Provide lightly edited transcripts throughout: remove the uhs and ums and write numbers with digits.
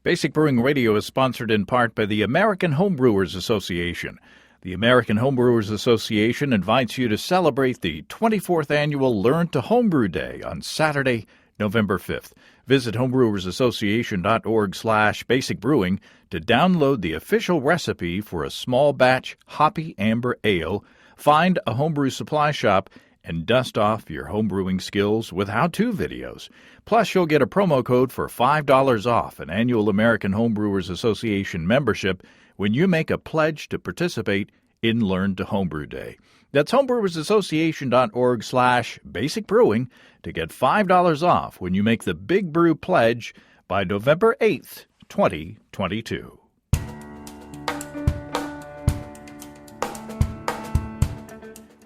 Basic Brewing Radio is sponsored in part by the American Homebrewers Association. The American Homebrewers Association invites you to celebrate the 24th annual Learn to Homebrew Day on Saturday, November 5th. Visit homebrewersassociation.org/basicbrewing to download the official recipe for a small batch hoppy amber ale, find a homebrew supply shop, and dust off your homebrewing skills with how-to videos. Plus, you'll get a promo code for $5 off an annual American Homebrewers Association membership when you make a pledge to participate in Learn to Homebrew Day. That's homebrewersassociation.org/basicbrewing to get $5 off when you make the Big Brew pledge by November 8th, 2022.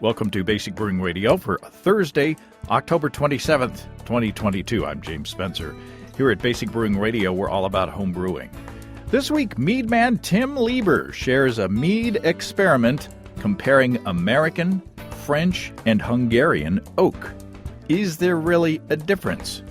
Welcome to Basic Brewing Radio for Thursday, October 27th, 2022. I'm James Spencer. Here at Basic Brewing Radio, we're all about home brewing. This week, mead man Tim Leber shares a mead experiment comparing American, French, and Hungarian oak. Is there really a difference?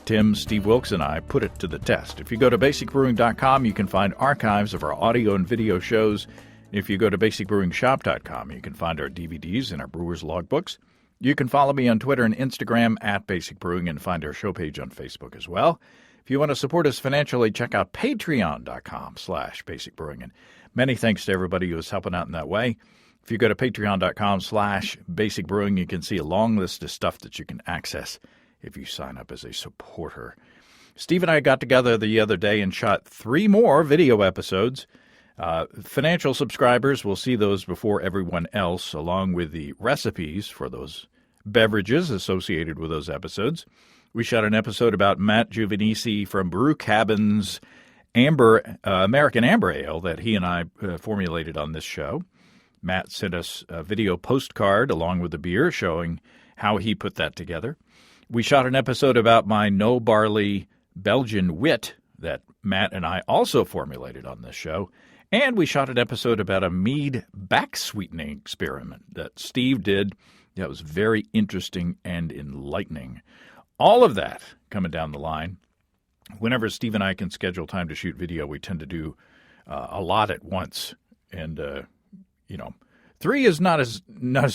Tim, Steve Wilkes, and I put it to the test. If you go to basicbrewing.com, you can find archives of our audio and video shows. If you go to basicbrewingshop.com, you can find our DVDs and our brewer's logbooks. You can follow me on Twitter and Instagram at Basic Brewing and find our show page on Facebook as well. If you want to support us financially, check out patreon.com/basicbrewing. And many thanks to everybody who is helping out in that way. If you go to patreon.com/basicbrewing, you can see a long list of stuff that you can access if you sign up as a supporter. Steve and I got together the other day and shot 3 more video episodes. Financial subscribers will see those before everyone else, along with the recipes for those beverages associated with those episodes. We shot an episode about Matt Giovanisi from Brew Cabin's American Amber Ale that he and I formulated on this show. Matt sent us a video postcard along with the beer showing how he put that together. We shot an episode about my no barley Belgian wit that Matt and I also formulated on this show. And we shot an episode about a mead back sweetening experiment that Steve did. That was very interesting and enlightening. All of that coming down the line. Whenever Steve and I can schedule time to shoot video, we tend to do a lot at once. And, 3 is not as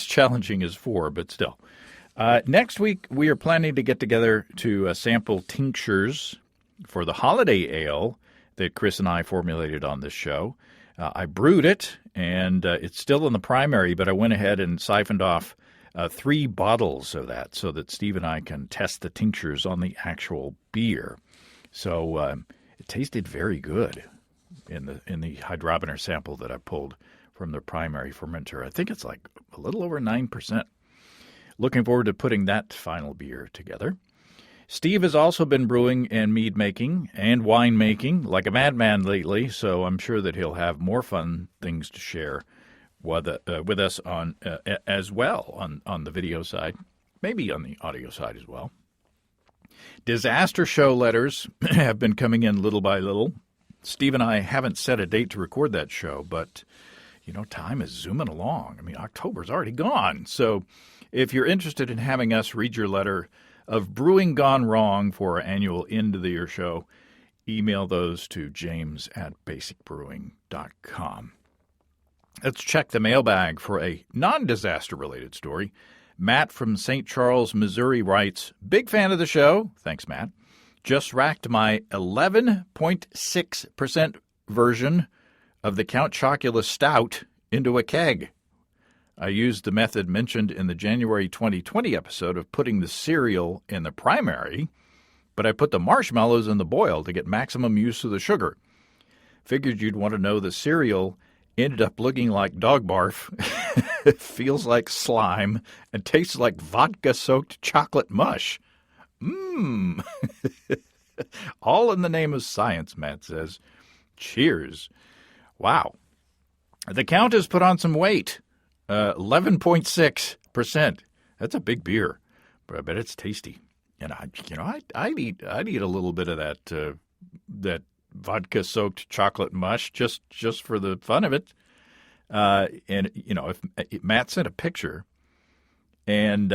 challenging as 4, but still. Next week, we are planning to get together to sample tinctures for the holiday ale that Chris and I formulated on this show. I brewed it, and it's still in the primary, but I went ahead and siphoned off 3 bottles of that so that Steve and I can test the tinctures on the actual beer. So it tasted very good in the hydrometer sample that I pulled from the primary fermenter. I think it's like a little over 9%. Looking forward to putting that final beer together. Steve has also been brewing and mead making and wine making like a madman lately, so I'm sure that he'll have more fun things to share with us on as well on the video side, maybe on the audio side as well. Disaster show letters have been coming in little by little. Steve and I haven't set a date to record that show, but time is zooming along. I mean, October's already gone. So if you're interested in having us read your letter of brewing gone wrong for our annual end of the year show, email those to james@basicbrewing.com. Let's check the mailbag for a non-disaster related story. Matt from St. Charles, Missouri writes, "Big fan of the show." Thanks, Matt. "Just racked my 11.6% version of the Count Chocula Stout into a keg. I used the method mentioned in the January 2020 episode of putting the cereal in the primary, but I put the marshmallows in the boil to get maximum use of the sugar. Figured you'd want to know the cereal ended up looking like dog barf, it feels like slime, and tastes like vodka-soaked chocolate mush. All in the name of science," Matt says. Cheers. Wow. The Count has put on some weight. 11.6%. That's a big beer, but I bet it's tasty. And I'd eat a little bit of that vodka-soaked chocolate mush just for the fun of it. And if Matt sent a picture, and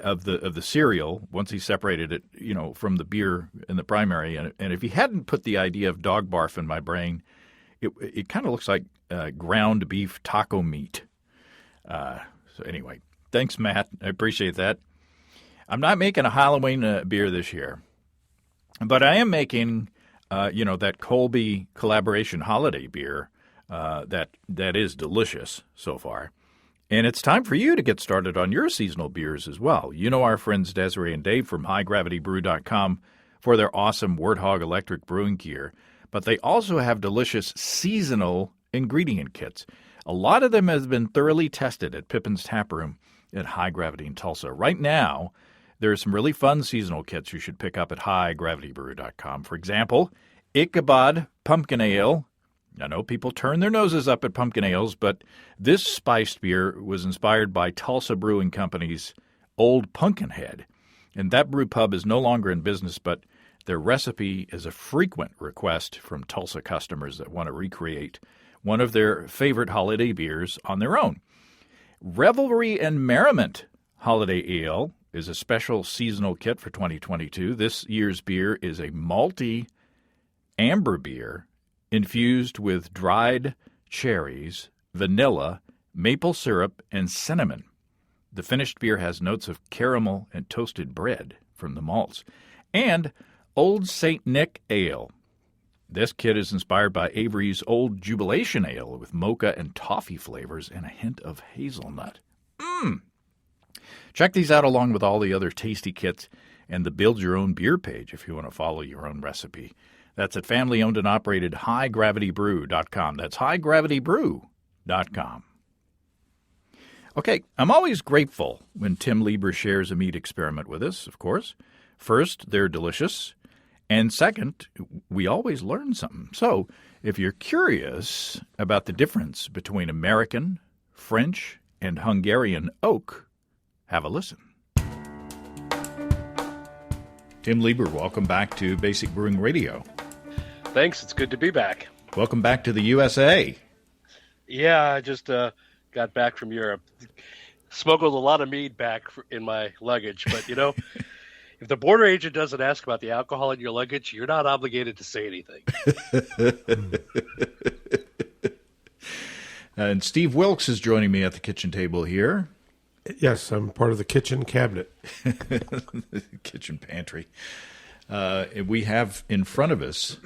of the cereal once he separated it, from the beer in the primary. And if he hadn't put the idea of dog barf in my brain, it kind of looks like ground beef taco meat. So anyway, thanks, Matt. I appreciate that. I'm not making a Halloween beer this year, but I am making, that Colby collaboration holiday beer that is delicious so far. And it's time for you to get started on your seasonal beers as well. You know our friends Desiree and Dave from HighGravityBrew.com for their awesome Warthog electric brewing gear. But they also have delicious seasonal ingredient kits. A lot of them have been thoroughly tested at Pippin's Tap Room at High Gravity in Tulsa. Right now, there are some really fun seasonal kits you should pick up at HighGravityBrew.com. For example, Ichabod Pumpkin Ale. I know people turn their noses up at pumpkin ales, but this spiced beer was inspired by Tulsa Brewing Company's Old Pumpkinhead. And that brew pub is no longer in business, but their recipe is a frequent request from Tulsa customers that want to recreate one of their favorite holiday beers on their own. Revelry and Merriment Holiday Ale is a special seasonal kit for 2022. This year's beer is a malty amber beer infused with dried cherries, vanilla, maple syrup, and cinnamon. The finished beer has notes of caramel and toasted bread from the malts. And Old St. Nick Ale. This kit is inspired by Avery's Old Jubilation Ale with mocha and toffee flavors and a hint of hazelnut. Check these out along with all the other tasty kits and the Build Your Own Beer page if you want to follow your own recipe. That's at family-owned and operated HighGravityBrew.com. That's HighGravityBrew.com. Okay, I'm always grateful when Tim Leber shares a mead experiment with us, of course. First, they're delicious. And second, we always learn something. So if you're curious about the difference between American, French, and Hungarian oak, have a listen. Tim Leber, welcome back to Basic Brewing Radio. Thanks. It's good to be back. Welcome back to the USA. Yeah, I just got back from Europe. Smuggled a lot of mead back in my luggage. But, if the border agent doesn't ask about the alcohol in your luggage, you're not obligated to say anything. And Steve Wilkes is joining me at the kitchen table here. Yes, I'm part of the kitchen cabinet. Kitchen pantry. We have in front of us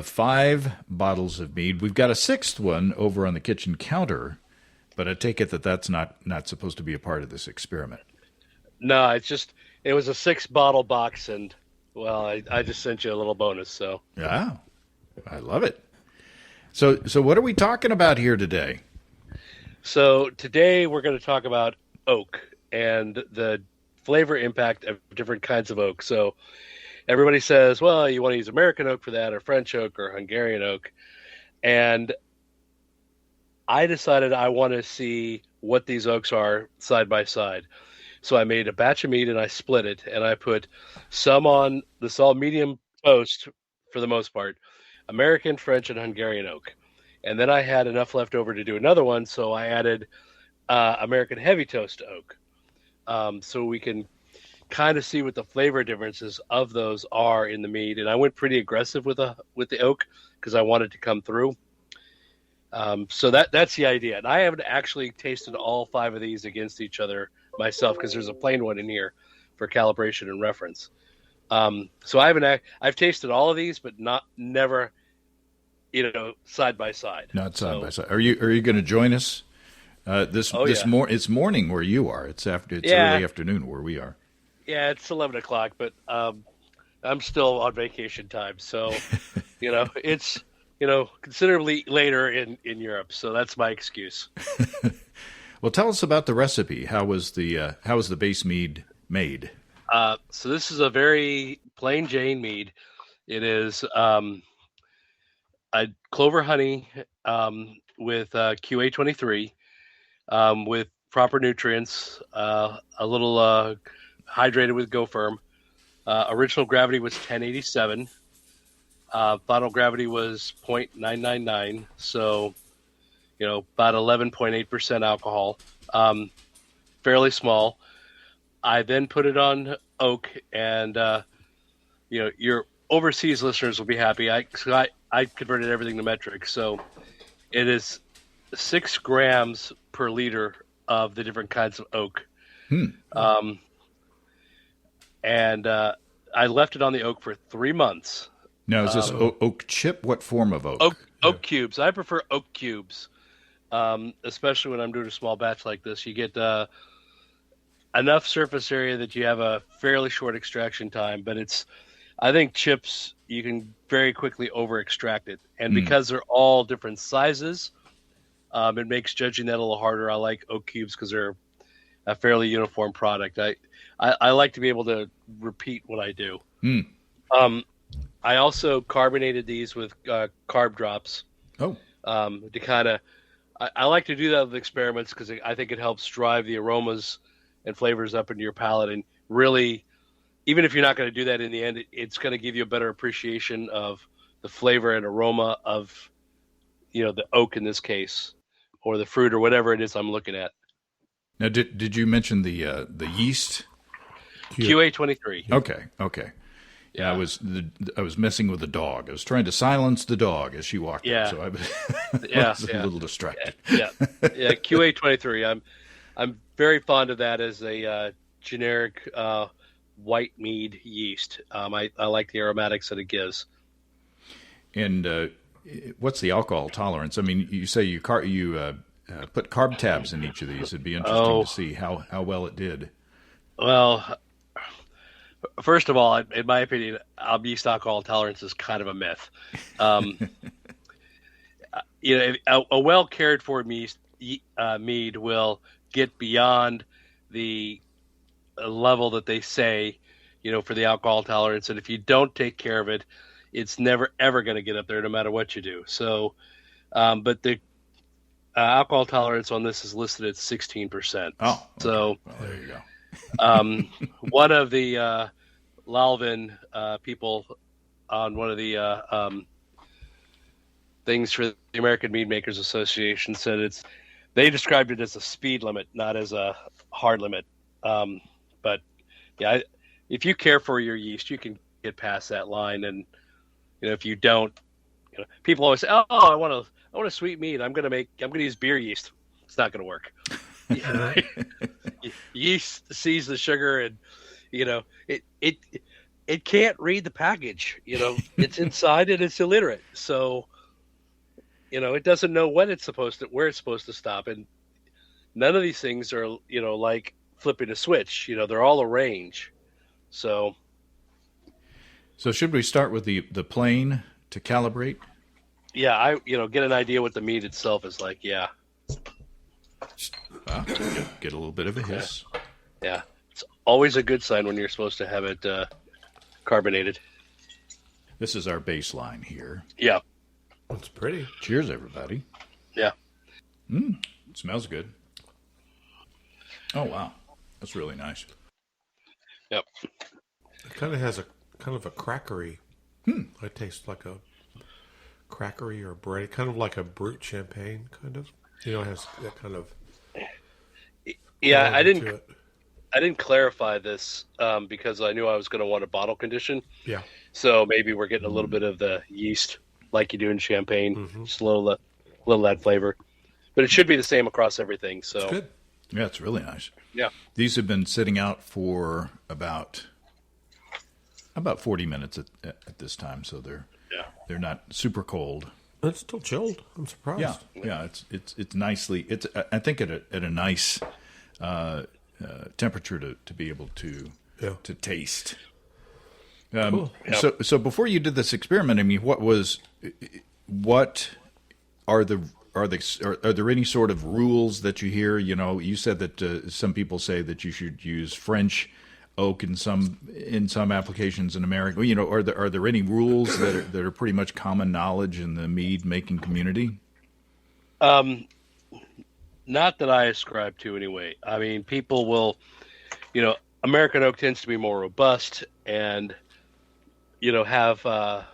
5 bottles of mead. We've got a 6th one over on the kitchen counter, but I take it that that's not supposed to be a part of this experiment. No, it was a 6-bottle box, and, well, I just sent you a little bonus, so. Yeah, I love it. So what are we talking about here today? So today we're going to talk about oak and the flavor impact of different kinds of oak. So everybody says, well, you want to use American oak for that, or French oak, or Hungarian oak. And I decided I want to see what these oaks are side by side. So I made a batch of mead and I split it, and I put some on this all medium toast for the most part, American, French, and Hungarian oak. And then I had enough left over to do another one, so I added American heavy toast oak. So we can kind of see what the flavor differences of those are in the mead. And I went pretty aggressive with the oak because I wanted to come through. So that's the idea. And I haven't actually tasted all 5 of these against each other myself because there's a plain one in here for calibration and reference. So I've tasted all of these, but never, side by side. Not side by side. Are you going to join us? It's morning where you are. It's early afternoon where we are. Yeah, it's 11 o'clock, but I'm still on vacation time. So, it's, considerably later in Europe. So that's my excuse. Well, tell us about the recipe. How was the base mead made? So this is a very plain Jane mead. It is a clover honey with QA23 with proper nutrients, a little hydrated with Go Firm. Original gravity was 1087. Final gravity was 0.999. So, about 11.8% alcohol. Fairly small. I then put it on oak, and your overseas listeners will be happy. I converted everything to metric, so it is 6 grams per liter of the different kinds of oak. Um, and I left it on the oak for 3 months. Now, is this oak chip? What form of oak? Oak cubes. I prefer oak cubes, especially when I'm doing a small batch like this. You get enough surface area that you have a fairly short extraction time, but I think chips, you can very quickly over extract it. And because they're all different sizes, it makes judging that a little harder. I like oak cubes because they're a fairly uniform product. I like to be able to repeat what I do. I also carbonated these with carb drops. To kind of, I like to do that with experiments because I think it helps drive the aromas and flavors up into your palate. And really, even if you're not going to do that in the end, it's going to give you a better appreciation of the flavor and aroma of, the oak in this case, or the fruit or whatever it is I'm looking at. Now, did you mention the yeast? QA23. Okay. Yeah, I was messing with the dog. I was trying to silence the dog as she walked in, so I was a little distracted. QA23. I'm very fond of that as a generic white mead yeast. I like the aromatics that it gives. And what's the alcohol tolerance? I mean, you say you put carb tabs in each of these. It'd be interesting to see how well it did. Well, first of all, in my opinion, yeast alcohol tolerance is kind of a myth. A well cared for mead will get beyond the level that they say, for the alcohol tolerance. And if you don't take care of it, it's never, ever going to get up there no matter what you do. So, but the alcohol tolerance on this is listed at 16%. Oh, okay. So well, there you go. One of the Lalvin people on one of the things for the American Mead Makers Association said they described it as a speed limit, not as a hard limit. But yeah, if you care for your yeast, you can get past that line. And if you don't, people always say, "Oh, I want a sweet mead. I'm going to use beer yeast." It's not going to work. Yeast sees the sugar, and it can't read the package. It's inside and it's illiterate, so it doesn't know where it's supposed to stop. And none of these things are like flipping a switch. They're all a range. So should we start with the plain to calibrate? Yeah, I get an idea what the mead itself is like. Yeah. Get a little bit of a hiss. Yeah. It's always a good sign when you're supposed to have it carbonated. This is our baseline here. Yeah. It's pretty. Cheers, everybody. Yeah. It smells good. Oh, wow. That's really nice. Yep. It kind of has a crackery. It tastes like a crackery or bread, kind of like a brut champagne, kind of. It has that kind of. Yeah, I didn't clarify this because I knew I was going to want a bottle condition. Yeah. So maybe we're getting a little bit of the yeast like you do in champagne, just a little of that flavor. But it should be the same across everything. So it's good. Yeah, it's really nice. Yeah. These have been sitting out for about 40 minutes at this time, so they're not super cold. It's still chilled. I'm surprised. Yeah. It's nicely. I think at a nice temperature to be able to taste. Cool. So before you did this experiment, I mean, what are there any sort of rules that you hear? You said that some people say that you should use French oak in some applications in America. Are there any rules that are pretty much common knowledge in the mead making community? Not that I ascribe to anyway. I mean, people will, American oak tends to be more robust and, have a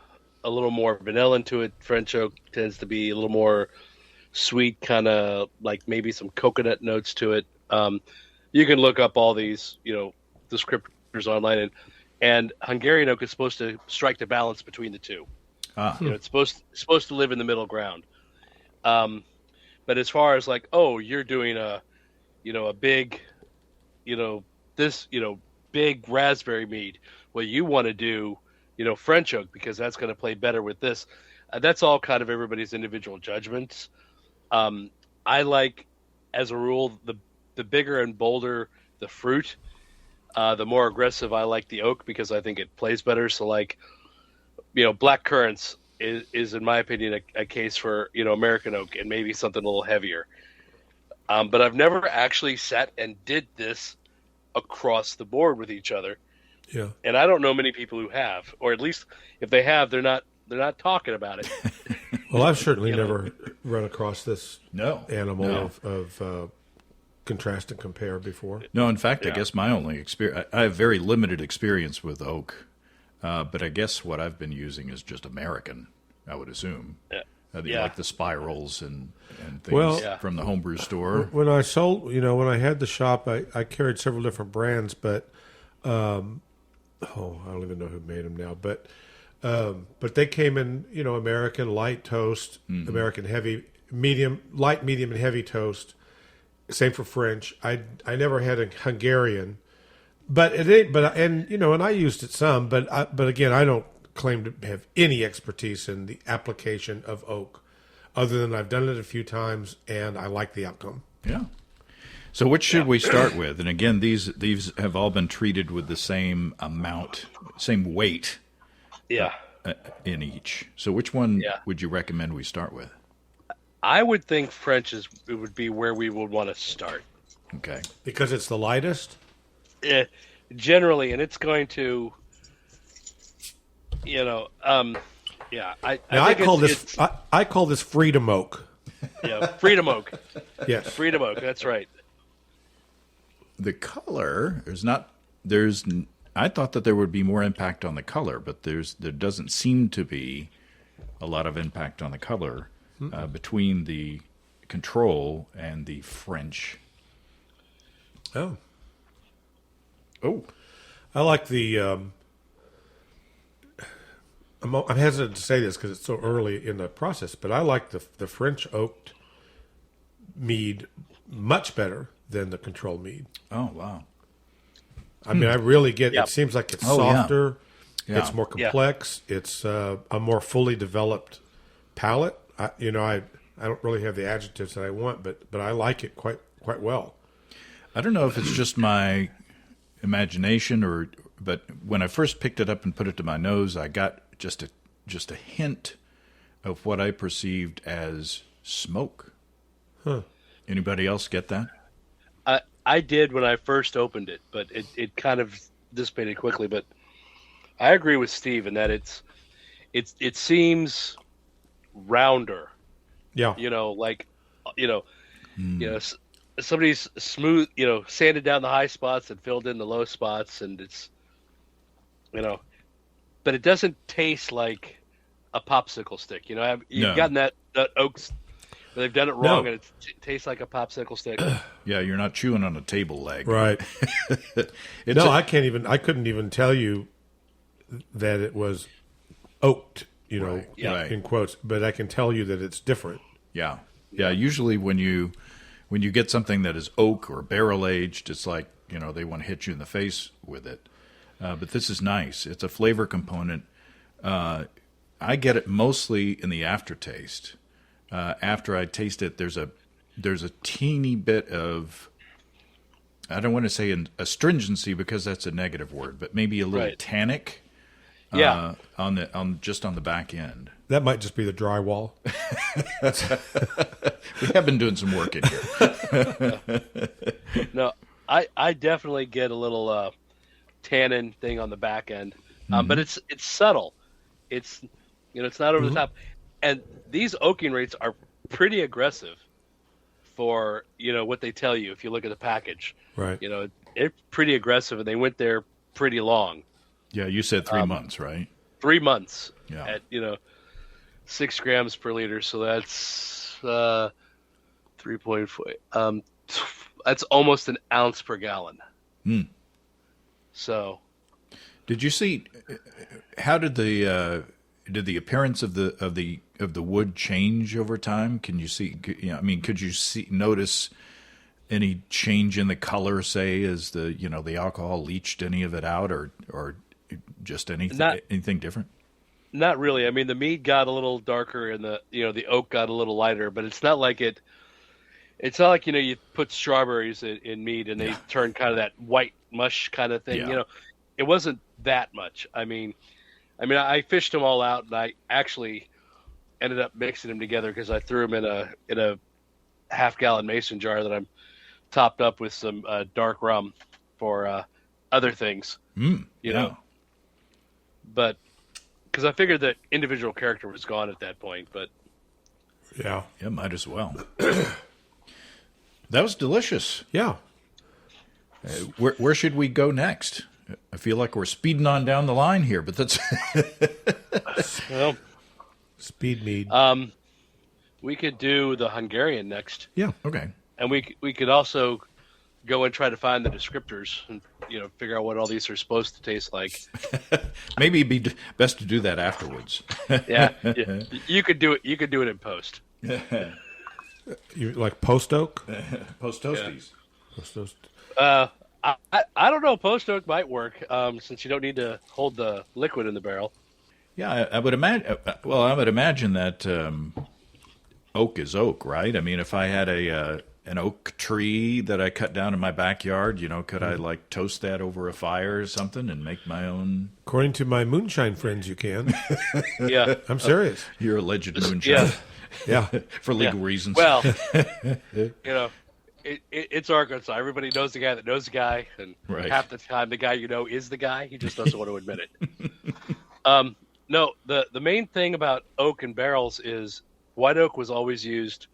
little more vanilla into it. French oak tends to be a little more sweet, kind of like maybe some coconut notes to it. you can look up all these, descriptors online, and Hungarian oak is supposed to strike the balance between the two. It's supposed to live in the middle ground. But as far as like, oh, you're doing a big, big raspberry mead. Well, you want to do, French oak because that's going to play better with this. That's all kind of everybody's individual judgments. I like, as a rule, the bigger and bolder the fruit, the more aggressive I like the oak because I think it plays better. So like, black currants is in my opinion a case for American oak and maybe something a little heavier. But I've never actually sat and did this across the board with each other. Yeah. And I don't know many people who have, or at least if they have, they're not talking about it. Well, I've certainly never run across this animal No. of contrast and compare before. No, in fact, I guess my only experience, I have very limited experience with oak, but I guess what I've been using is just American, I would assume. Yeah. Like the spirals and things from the homebrew store. When I sold, when I had the shop, I carried several different brands, but I don't even know who made them now, but they came in, American light toast, American heavy, medium, light, medium, and heavy toast. Same for French. I never had a Hungarian, but it ain't. And I used it some, but again, I don't claim to have any expertise in the application of oak, other than I've done it a few times and I like the outcome. Yeah. So which should we start with? And again, these have all been treated with the same amount, same weight. Yeah. In each. So which one would you recommend we start with? I would think French it would be where we would want to start. Okay. Because it's the lightest? Generally, and it's going to, I call this Freedom Oak. Yeah, Freedom Oak. Yes. Freedom Oak, that's right. The color, I thought that there would be more impact on the color, but there doesn't seem to be a lot of impact on the color between the control and the French. Oh. Oh. I like the... I'm hesitant to say this because it's so early in the process, but I like the French oaked mead much better than the control mead. Oh, wow. I mean, I really get it. Seems like it's softer. Yeah. It's more complex. It's a more fully developed palate. I don't really have the adjectives that I want, but I like it quite well. I don't know if it's just my imagination but when I first picked it up and put it to my nose, I got just a hint of what I perceived as smoke. Huh. Anybody else get that? I did when I first opened it, but it kind of dissipated quickly. But I agree with Steve in that it seems rounder. Yeah. Somebody's smooth, sanded down the high spots and filled in the low spots, and it's, but it doesn't taste like a popsicle stick. You've gotten that oaks. They've done it wrong, and it tastes like a popsicle stick. Yeah, you're not chewing on a table leg. Right. I couldn't even tell you that it was oaked, in quotes, but I can tell you that it's different. Yeah. Yeah, usually when you get something that is oak or barrel aged, it's like, they want to hit you in the face with it. But this is nice. It's a flavor component. I get it mostly in the aftertaste. After I taste it, there's a teeny bit of, I don't want to say an astringency because that's a negative word, but maybe a little tannic. On the back end. That might just be the drywall. We have been doing some work in here. No, I definitely get a little tannin thing on the back end, but it's subtle. It's it's not over the top, and these oaking rates are pretty aggressive for what they tell you. If you look at the package, right? They're pretty aggressive, and they went there pretty long. Yeah, you said 3 months, right? 3 months. Yeah. At 6 grams per liter, so that's 3.4. That's almost an ounce per gallon. Mm. So, did you see how did the appearance of the wood change over time? Can you see? I mean, could you notice any change in the color, say, as the alcohol leached any of it out, or just anything different? not really. I mean, the mead got a little darker, and the oak got a little lighter, but it's not like it. It's not like you put strawberries in mead and they turn kind of that white mush kind of thing. Yeah. It wasn't that much. I mean, I fished them all out, and I actually ended up mixing them together because I threw them in a half-gallon mason jar that I'm topped up with some dark rum for other things. You know, but because I figured that individual character was gone at that point. But yeah, might as well. That was delicious. Yeah. Where should we go next? I feel like we're speeding on down the line here, but that's well, speed mead. We could do the Hungarian next. Yeah. Okay. And we could also go and try to find the descriptors and figure out what all these are supposed to taste like. Maybe it'd be best to do that afterwards. Yeah. You could do it. You could do it in post. You like post oak? Post toasties. Post toast. I don't know. Post oak might work since you don't need to hold the liquid in the barrel. Yeah, I would imagine. Well, I would imagine that oak is oak, right? I mean, if I had an oak tree that I cut down in my backyard, could I like toast that over a fire or something and make my own? According to my moonshine friends, you can. Yeah, I'm serious. Your alleged moonshine. Yeah. For legal reasons. Well, it's Arkansas. Everybody knows the guy that knows the guy, and half the time the guy is the guy. He just doesn't want to admit it. No, the main thing about oak and barrels is white oak was always used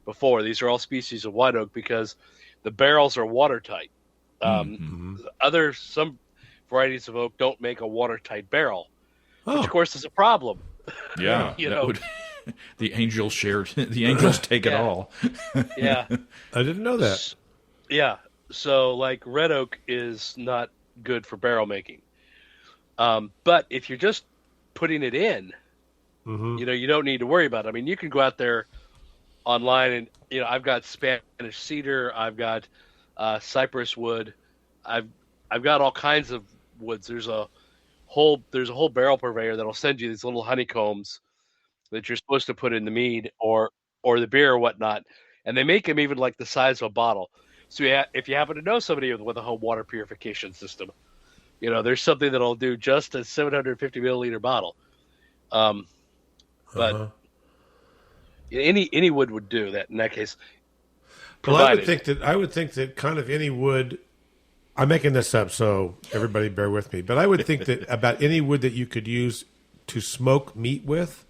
before. These are all species of white oak because the barrels are watertight. Some varieties of oak don't make a watertight barrel, which of course is a problem. Yeah, the angels take it all. Yeah, I didn't know that. Yeah, so like red oak is not good for barrel making. But if you're just putting it in, you don't need to worry about it. I mean, you can go out there online and I've got Spanish cedar, I've got cypress wood, I've got all kinds of woods. There's a whole barrel purveyor that'll send you these little honeycombs that you're supposed to put in the mead or the beer or whatnot, and they make them even like the size of a bottle. So if you happen to know somebody with a home water purification system, there's something that'll do just a 750 milliliter bottle. But any wood would do that in that case. Well, I would think that kind of any wood. I'm making this up, so everybody bear with me. But I would think that about any wood that you could use to smoke meat with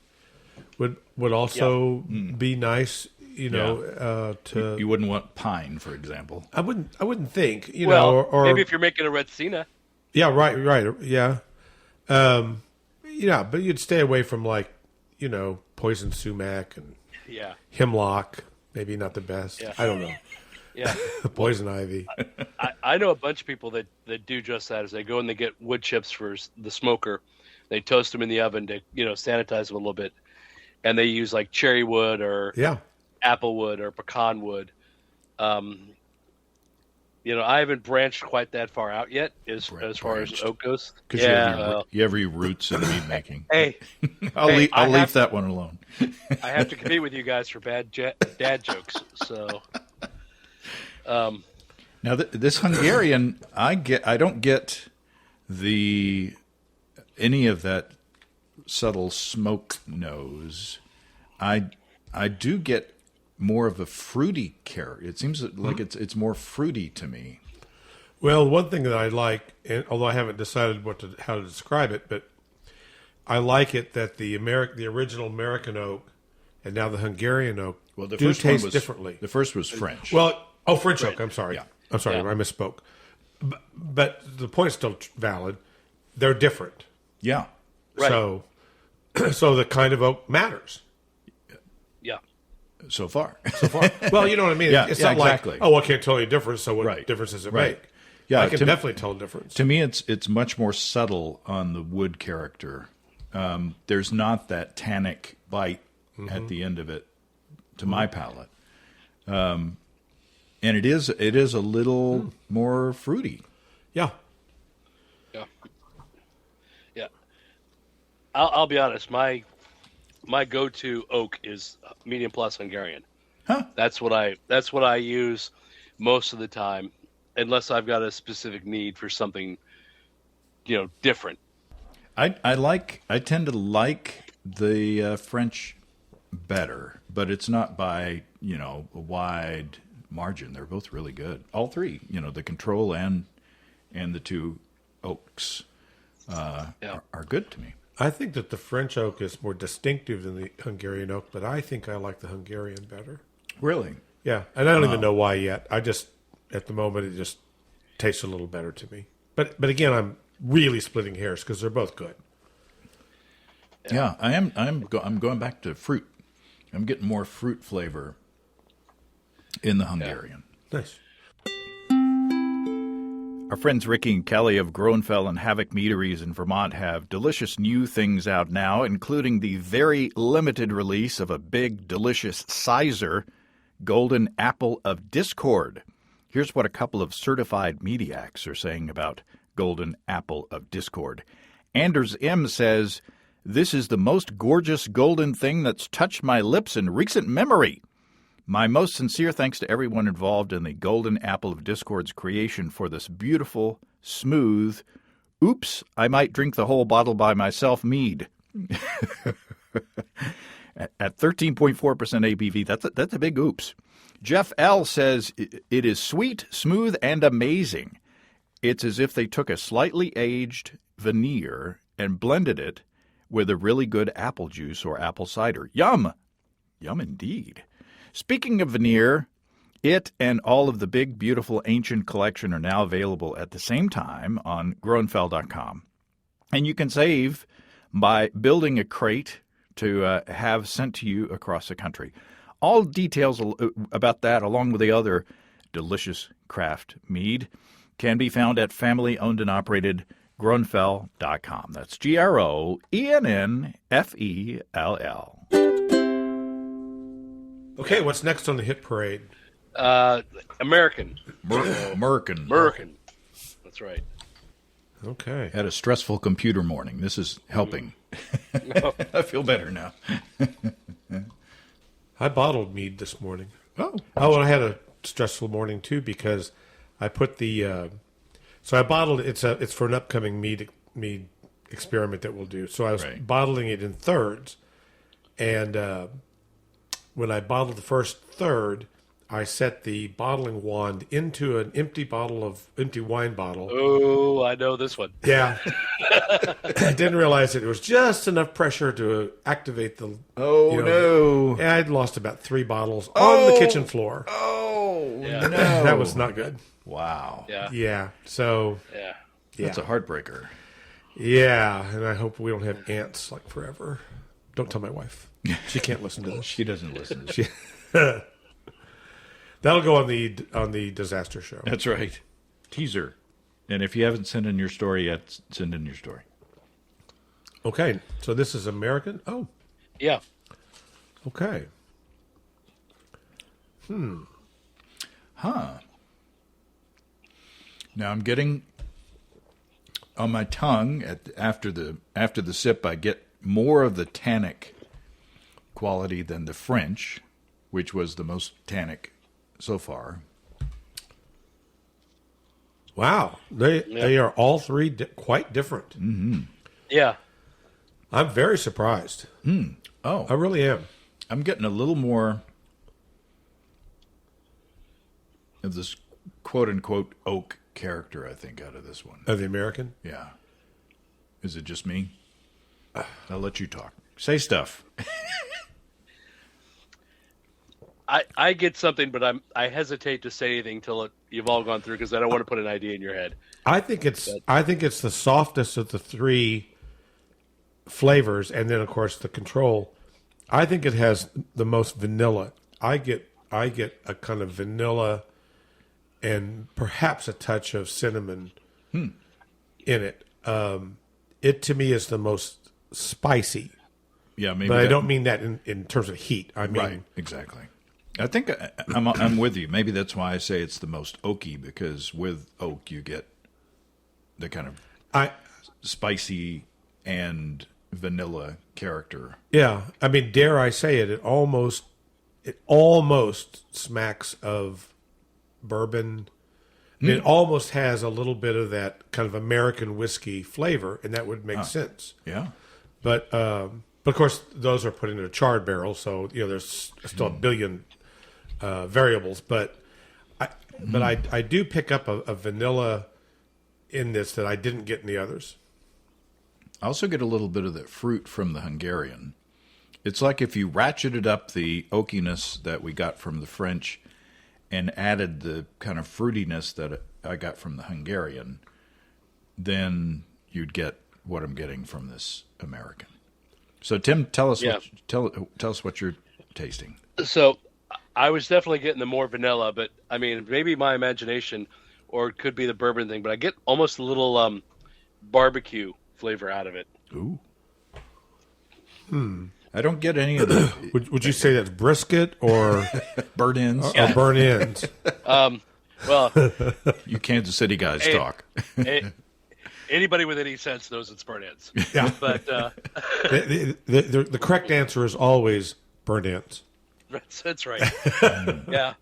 would also be nice. To you wouldn't want pine, for example. I wouldn't think. Or maybe if you're making a Retsina. Yeah, right, yeah. But you'd stay away from poison sumac and hemlock. Maybe not the best. Yeah. I don't know. Yeah, poison ivy. I know a bunch of people that do just that. Is they go and they get wood chips for the smoker, they toast them in the oven to sanitize them a little bit, and they use like cherry wood or apple wood or pecan wood. I haven't branched quite that far out yet as far as oak goes. Because you have your roots in mead making. Hey, I'll leave that one alone. I have to compete with you guys for bad dad jokes. So, now this Hungarian, I don't get any of that subtle smoke nose. I do get more of a fruity character. It seems like it's more fruity to me. Well, one thing that I like, and although I haven't decided how to describe it, but I like it that the original American oak and now the Hungarian oak do taste differently. The first was French. Well, French oak. I'm sorry. Yeah. I'm sorry. Yeah. I misspoke. But the point's still valid. They're different. Yeah. Right. So the kind of oak matters. Yeah. so far. So far. Well, you know what I mean? Yeah, it's yeah, not exactly. like, oh, I can't tell you a difference, so what Right. difference does it Right. make? Yeah, I can definitely tell a difference. To me, it's much more subtle on the wood character. There's not that tannic bite at the end of it, to my palate, and it is a little more fruity. Yeah. Yeah. Yeah. I'll be honest. My go-to oak is medium plus Hungarian. Huh? That's what I use most of the time, unless I've got a specific need for something, different. I tend to like the French better, but it's not by a wide margin. They're both really good. All three, the Control and the two oaks are good to me. I think that the French oak is more distinctive than the Hungarian oak, but I think I like the Hungarian better. Really? Yeah, and I don't even know why yet. I just, at the moment, it just tastes a little better to me. But again, I'm really splitting hairs because they're both good. Yeah, I am. I'm going back to fruit. I'm getting more fruit flavor in the Hungarian. Nice. Our friends Ricky and Kelly of Groenfell and Havoc Meaderies in Vermont have delicious new things out now, including the very limited release of a big, delicious sizer, Golden Apple of Discord. Here's what a couple of certified mediacs are saying about Golden Apple of Discord. Anders M. says, "This is the most gorgeous golden thing that's touched my lips in recent memory. My most sincere thanks to everyone involved in the Golden Apple of Discord's creation for this beautiful, smooth, oops, I might drink the whole bottle by myself mead." At 13.4% ABV, that's a big oops. Jeff L. says, "It is sweet, smooth, and amazing. It's as if they took a slightly aged veneer and blended it with a really good apple juice or apple cider. Yum! Yum indeed." Speaking of veneer, it and all of the big, beautiful ancient collection are now available at the same time on Groenfell.com. And you can save by building a crate to have sent to you across the country. All details about that, along with the other delicious craft mead, can be found at family-owned and operated Groenfell.com. That's GROENNFELL. Okay, what's next on the hit parade? American. Merkin. That's right. Okay. Had a stressful computer morning. This is helping. I feel better now. I bottled mead this morning. Oh, and I had a stressful morning too because I put the so I bottled it's for an upcoming mead experiment that we'll do. So I was bottling it in thirds, and when I bottled the first third, I set the bottling wand into an empty wine bottle. Oh, I know this one. Yeah. I didn't realize that it was just enough pressure to activate the... no. Yeah, I'd lost about 3 bottles on the kitchen floor. Oh, Yeah. no. That was not good. Wow. Yeah. Yeah, so... Yeah. That's a heartbreaker. Yeah, and I hope we don't have ants like forever. Don't tell my wife. She can't listen to this. She doesn't listen. That'll go on the disaster show. That's right. Teaser. And if you haven't sent in your story yet, send in your story. Okay, so this is American? Oh, Yeah. okay. Huh. Now I'm getting on my tongue after the sip, I get more of the tannic quality than the French, which was the most tannic so far. Wow, they are all three quite different. Mm-hmm. Yeah. I'm very surprised. Oh, I really am. I'm getting a little more of this quote-unquote oak character, I think, out of this one. Of the American? Yeah. Is it just me? I'll let you talk. Say stuff. I get something, but I hesitate to say anything till you've all gone through because I don't want to put an idea in your head. I think it's the softest of the 3 flavors, and then of course the Control. I think it has the most vanilla. I get a kind of vanilla and perhaps a touch of cinnamon in it. It to me is the most spicy. Yeah, maybe. But I don't mean that in terms of heat. I mean, right, exactly. I think I'm with you. Maybe that's why I say it's the most oaky, because with oak you get the kind of spicy and vanilla character. Yeah, I mean, dare I say it? It almost smacks of bourbon. It almost has a little bit of that kind of American whiskey flavor, and that would make sense. Yeah, but of course, those are put into a charred barrel, so there's still a billion variables. But I do pick up a vanilla in this that I didn't get in the others. I also get a little bit of that fruit from the Hungarian. It's like if you ratcheted up the oakiness that we got from the French and added the kind of fruitiness that I got from the Hungarian, then you'd get what I'm getting from this American. So, Tim, tell us tell us what you're tasting. So, I was definitely getting the more vanilla, but I mean, maybe my imagination, or it could be the bourbon thing, but I get almost a little barbecue flavor out of it. Ooh. I don't get any of the. Would you say that's brisket or burn ends? Or burn ends? Well, you Kansas City guys talk. Anybody with any sense knows it's burn ends. Yeah, but the correct answer is always burn ends. That's right. Yeah.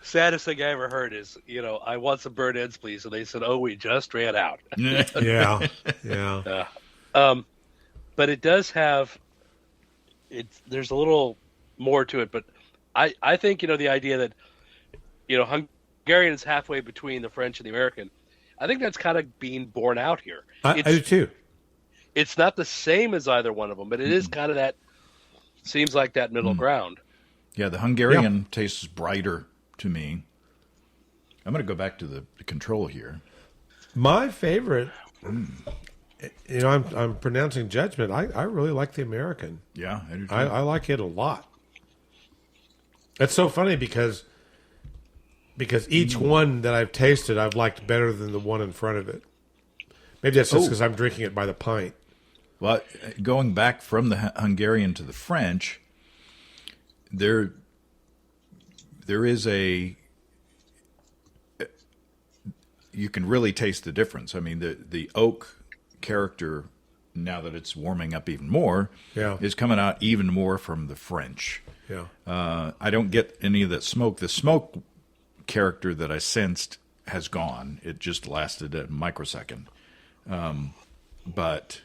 Saddest thing I ever heard is, I want some burn ends, please, and they said, "Oh, we just ran out." Yeah. But it does have. There's a little more to it, but I think the idea that Hungarian is halfway between the French and the American. I think that's kind of being borne out here. I do too. It's not the same as either one of them, but it is kind of that. Seems like that middle ground. Yeah, the Hungarian tastes brighter to me. I'm going to go back to the control here. My favorite. I'm pronouncing judgment. I really like the American. Yeah, I do too. I like it a lot. It's so funny because each one that I've tasted I've liked better than the one in front of it. Maybe that's just because I'm drinking it by the pint. Well, going back from the Hungarian to the French, there is you can really taste the difference. I mean, the oak character, now that it's warming up even more, is coming out even more from the French. Yeah. I don't get any of that smoke. The smoke character that I sensed has gone. It just lasted a microsecond. But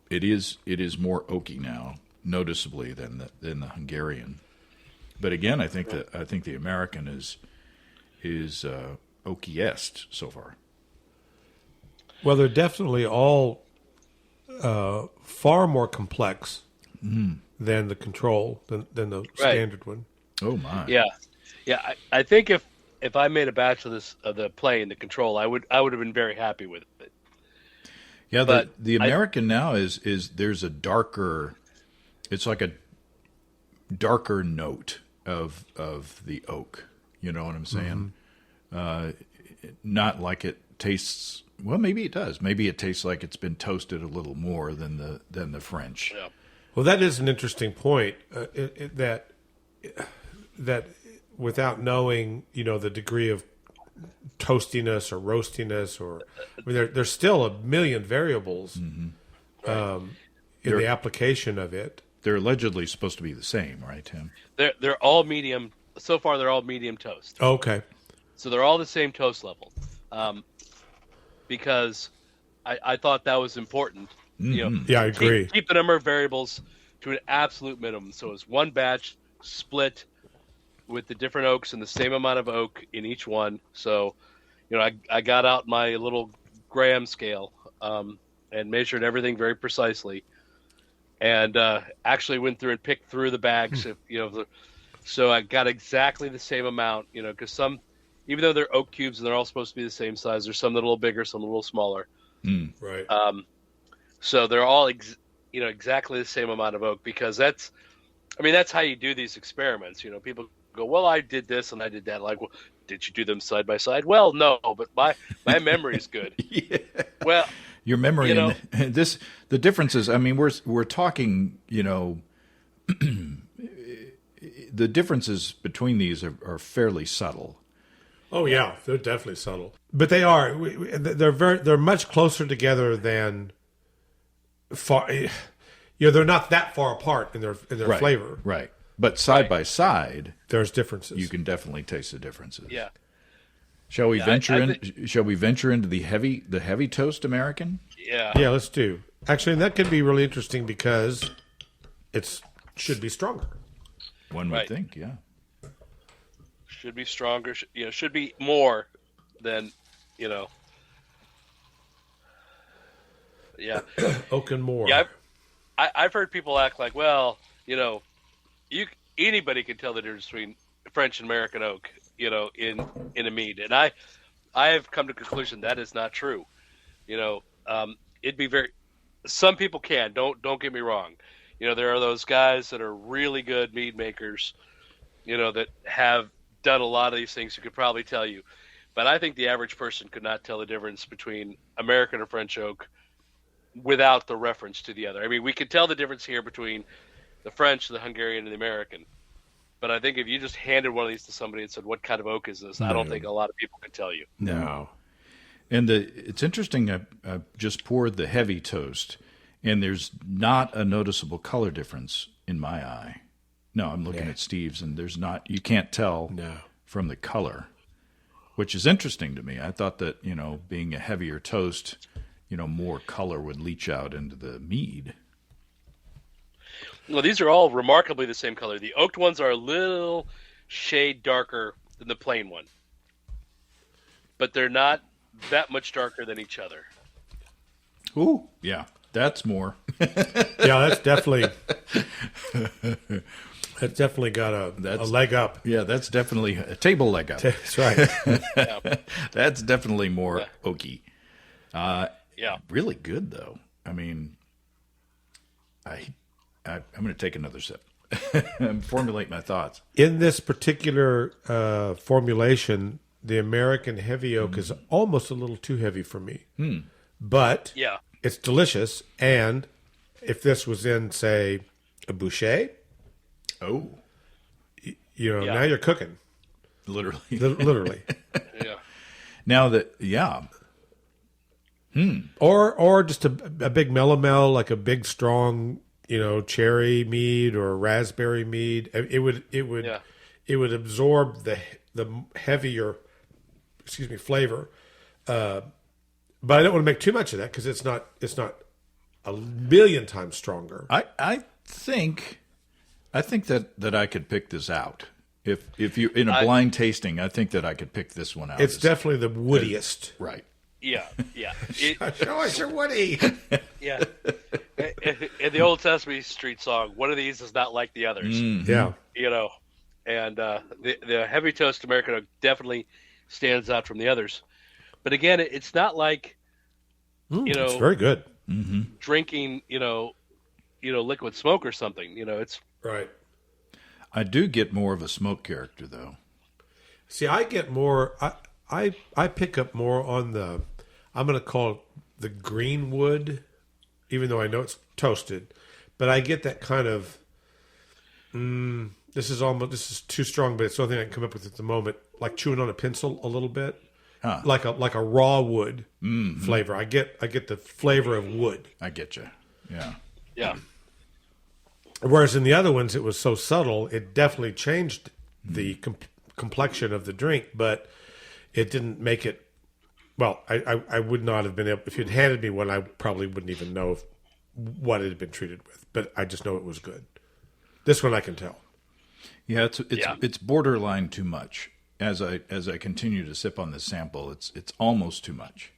it is more oaky now, noticeably, than the Hungarian. But again, I think the American is oakiest so far. Well, they're definitely all far more complex than the control, than the standard one. Oh my! Yeah. I think if I made a batch of this the plane, the control, I would have been very happy with it. Yeah, but the American now is there's a darker. It's like a darker note of the oak. You know what I'm saying? Not like it tastes. Well, maybe it does. Maybe it tastes like it's been toasted a little more than the French. Yeah. Well, that is an interesting point. That without knowing, the degree of toastiness or roastiness, there's still a million variables in the application of it. They're allegedly supposed to be the same, right, Tim? They're all medium. So far, they're all medium toast. Okay. So they're all the same toast level. Because I thought that was important. Yeah, I agree. Keep the number of variables to an absolute minimum. So it's one batch split with the different oaks and the same amount of oak in each one. So, I got out my little gram scale and measured everything very precisely, and actually went through and picked through the bags. So I got exactly the same amount. Because some. Even though they're oak cubes and they're all supposed to be the same size, there's some that are a little bigger, some a little smaller. Right. So they're all, exactly the same amount of oak because I mean, that's how you do these experiments. You know, people go, "Well, I did this and I did that." Like, well, did you do them side by side? Well, no, but my memory is good. Yeah. Well, Your memory you know, and this the differences. I mean, we're talking. You know, the differences between these are fairly subtle. Oh yeah, they're definitely subtle, but they are. They're much closer together than far. You know, they're not that far apart in their Right. flavor. Right. But side Right. by side, There's differences. you can definitely taste the differences. yeah, Shall we Yeah, venture I in? Shall we venture into the heavy toast American? yeah, Yeah, let's do. Actually, and that could be really interesting because it should be stronger. One would Right. think, yeah. should be stronger. Should be more than, you know, yeah, Oak and more. yeah. I've heard people act like, well, you know, anybody can tell the difference between French and American oak, you know, in a mead, and I have come to the conclusion that is not true. You know, it'd be very. Some people can. Don't get me wrong. You know, there are those guys that are really good mead makers, you know, that have done a lot of these things who could probably tell you. But I think the average person could not tell the difference between American or French oak without the reference to the other. I mean, we could tell the difference here between the French, the Hungarian, and the American. But I think if you just handed one of these to somebody and said, "What kind of oak is this?" I don't think a lot of people could tell you. No. And it's interesting. I just poured the heavy toast, and there's not a noticeable color difference in my eye. No, I'm looking at Steve's, and there's not. You can't tell from the color, which is interesting to me. I thought that, you know, being a heavier toast, you know, more color would leach out into the mead. Well, these are all remarkably the same color. The oaked ones are a little shade darker than the plain one, but they're not that much darker than each other. Ooh, yeah, that's more. Yeah, that's definitely. It's definitely got a leg up. Yeah, that's definitely a table leg up. That's right. That's definitely more oaky. Yeah. Really good though. I mean, I'm going to take another sip and formulate my thoughts. In this particular formulation, the American heavy oak is almost a little too heavy for me. But Yeah. it's delicious. And if this was in, say, a Boucher, Oh, you know, Yeah. now you're cooking. literally. Literally. Yeah. Now that, yeah, Or just a big melomel, like a big strong, you know, cherry mead or raspberry mead. It would absorb the heavier, flavor. But I don't want to make too much of that because it's not a million times stronger. I think that I could pick this out. If you in a blind tasting, I think that I could pick this one out. It's definitely the woodiest. right. Yeah. Yeah. Show us your woody. Yeah. In the old Sesame Street song, one of these is not like the others. Yeah. You know, and the heavy toast American oak definitely stands out from the others. But again, it's not like It's know, very good. drinking, you know, liquid smoke or something. You know, it's Right. I do get more of a smoke character though. See, I get more. I pick up more on the. I'm going to call it the green wood, even though I know it's toasted, but I get that kind of. This is too strong, but it's the only thing I can come up with at the moment. Like chewing on a pencil a little bit, like a raw wood flavor. I get the flavor of wood. I get you. Yeah. yeah. Whereas in the other ones, it was so subtle, it definitely changed the complexion of the drink, but it didn't make it. Well, I would not have been able. If you'd handed me one, I probably wouldn't even know what it had been treated with. But I just know it was good. This one I can tell. Yeah, it's borderline too much. As I continue to sip on this sample, it's almost too much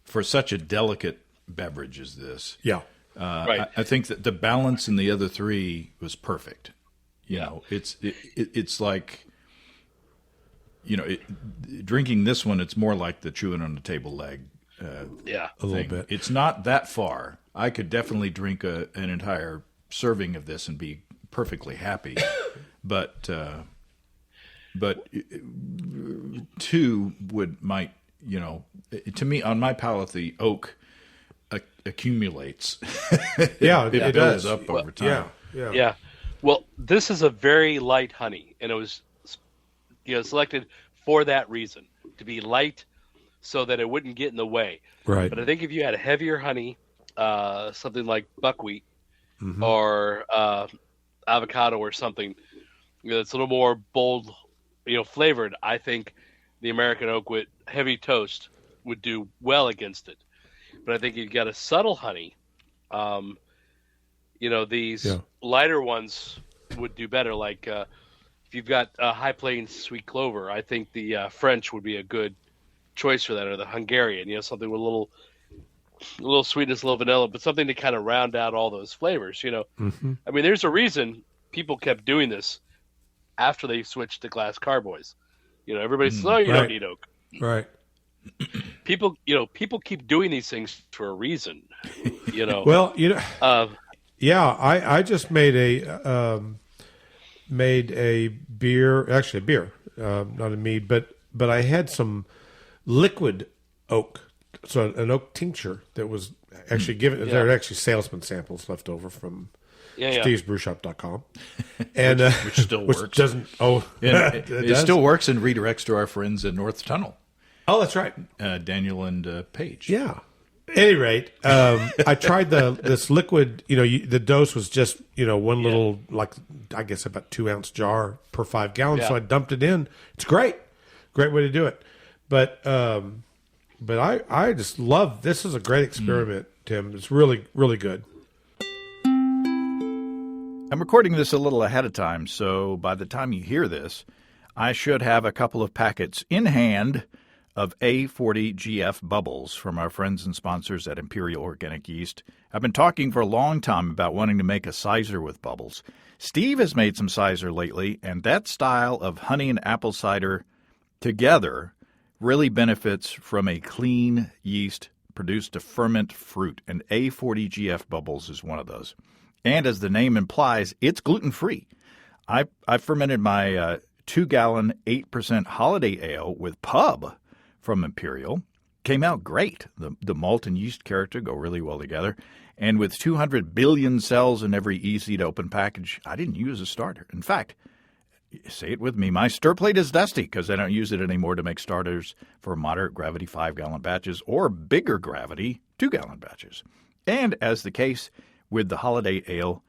for such a delicate beverage as this. Yeah. Right. I think that the balance in the other three was perfect. You know, it's like, you know, drinking this one, it's more like the chewing on the table leg. Yeah. A little bit. It's not that far. I could definitely drink an entire serving of this and be perfectly happy. But two might, to me, on my palate, the oak accumulates. Yeah, it builds does. up over time. Yeah. Well, this is a very light honey, and it was, selected for that reason, to be light so that it wouldn't get in the way. Right. But I think if you had a heavier honey, something like buckwheat or avocado or something that's a little more bold, flavored, I think the American oak with heavy toast would do well against it. But I think you've got a subtle honey. These lighter ones would do better. Like if you've got High Plains sweet clover, I think the French would be a good choice for that, or the Hungarian. Something with a little sweetness, a little vanilla, but something to kind of round out all those flavors. I mean, there's a reason people kept doing this after they switched to glass carboys. Everybody says, "Oh, you don't need oak." Right. People keep doing these things for a reason. Well, I just made a beer, actually a beer, not a mead, but I had some liquid oak, so an oak tincture that was actually given. There are actually salesman samples left over from Steve'sBrewShop.com, and which still works. Which doesn't. Oh, it still works and redirects to our friends in North Tunnel. Oh, that's right, Daniel and Paige. Yeah. At any rate, I tried this liquid. The dose was just one little, like, I guess about 2 ounce jar per 5 gallons. So I dumped it in. It's great way to do it. But I just love this. Is a great experiment, Tim. It's really, really good. I'm recording this a little ahead of time, so by the time you hear this, I should have a couple of packets in hand of A40GF bubbles from our friends and sponsors at Imperial Organic Yeast. I've been talking for a long time about wanting to make a sizer with bubbles. Steve has made some sizer lately, and that style of honey and apple cider together really benefits from a clean yeast produced to ferment fruit, and A40GF bubbles is one of those. And as the name implies, it's gluten-free. I fermented my 2-gallon, 8% holiday ale with pub from Imperial. Came out great. The malt and yeast character go really well together. And with 200 billion cells in every easy-to-open package, I didn't use a starter. In fact, say it with me, my stir plate is dusty because I don't use it anymore to make starters for moderate gravity 5-gallon batches or bigger gravity 2-gallon batches. And as the case with the holiday ale,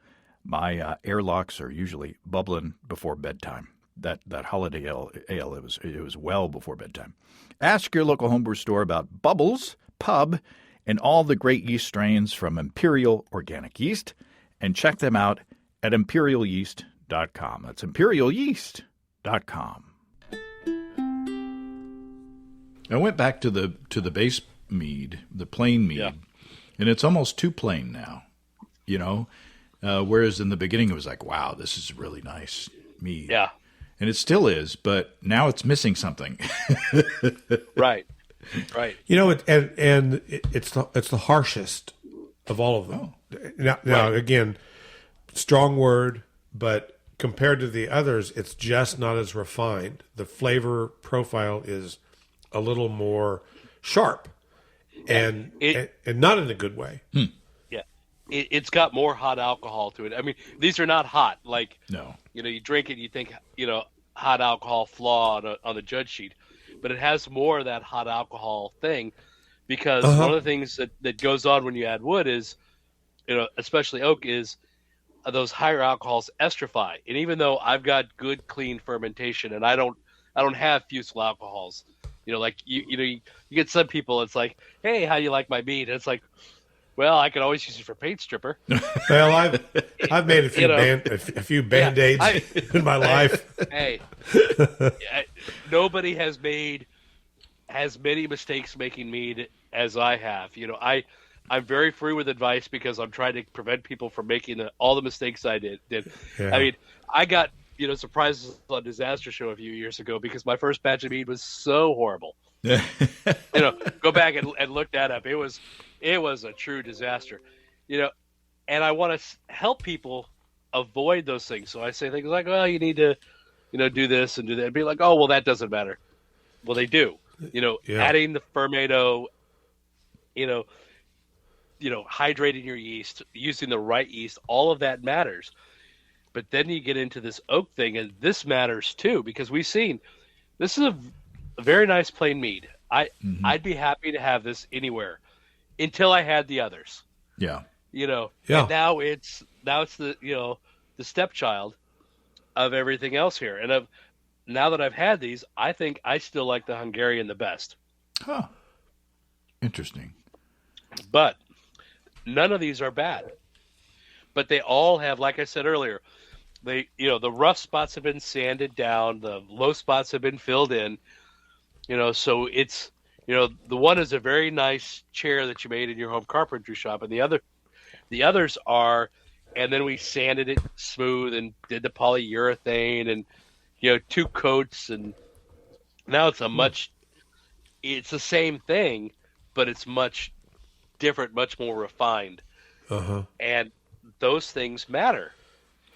my airlocks are usually bubbling before bedtime. That holiday ale, it was well before bedtime. Ask your local homebrew store about Bubbles, Pub, and all the great yeast strains from Imperial Organic Yeast, and check them out at imperialyeast.com. That's imperialyeast.com. I went back to the base mead, the plain mead, and it's almost too plain now, whereas in the beginning it was like, wow, this is really nice mead. Yeah. And it still is, but now it's missing something. Right. It's the harshest of all of them. Now again, strong word, but compared to the others, it's just not as refined. The flavor profile is a little more sharp, and not in a good way. Yeah, it's got more hot alcohol to it. I mean, these are not hot. Like, no. You drink it, you think, hot alcohol flaw on the judge sheet, but it has more of that hot alcohol thing because one of the things that goes on when you add wood is, especially oak, is those higher alcohols estrify. And even though I've got good, clean fermentation and I don't have fusel alcohols, like you get some people, it's like, hey, how do you like my mead? And it's like, well, I could always use it for paint stripper. Well, I've made a few Band-Aids in my life. Hey, nobody has made as many mistakes making mead as I have. I'm very free with advice because I'm trying to prevent people from making all the mistakes I did. Yeah. I mean, I got surprises on Disaster Show a few years ago because my first batch of mead was so horrible. Go back and look that up. It was a true disaster, and I want to help people avoid those things. So I say things like, well, you need to, do this and do that. And be like, oh, well, that doesn't matter. Well, they do. Adding the fermento, hydrating your yeast, using the right yeast, all of that matters. But then you get into this oak thing, and this matters too, because we've seen this is a very nice plain mead. I'd be happy to have this anywhere until I had the others. Yeah. And now it's the the stepchild of everything else here. And now that I've had these, I think I still like the Hungarian the best. Huh. Interesting. But none of these are bad. But they all have, like I said earlier, the rough spots have been sanded down, the low spots have been filled in. So it's the one is a very nice chair that you made in your home carpentry shop, and the others are, and then we sanded it smooth and did the polyurethane and 2 coats, and now it's it's the same thing, but it's much different, much more refined. And those things matter.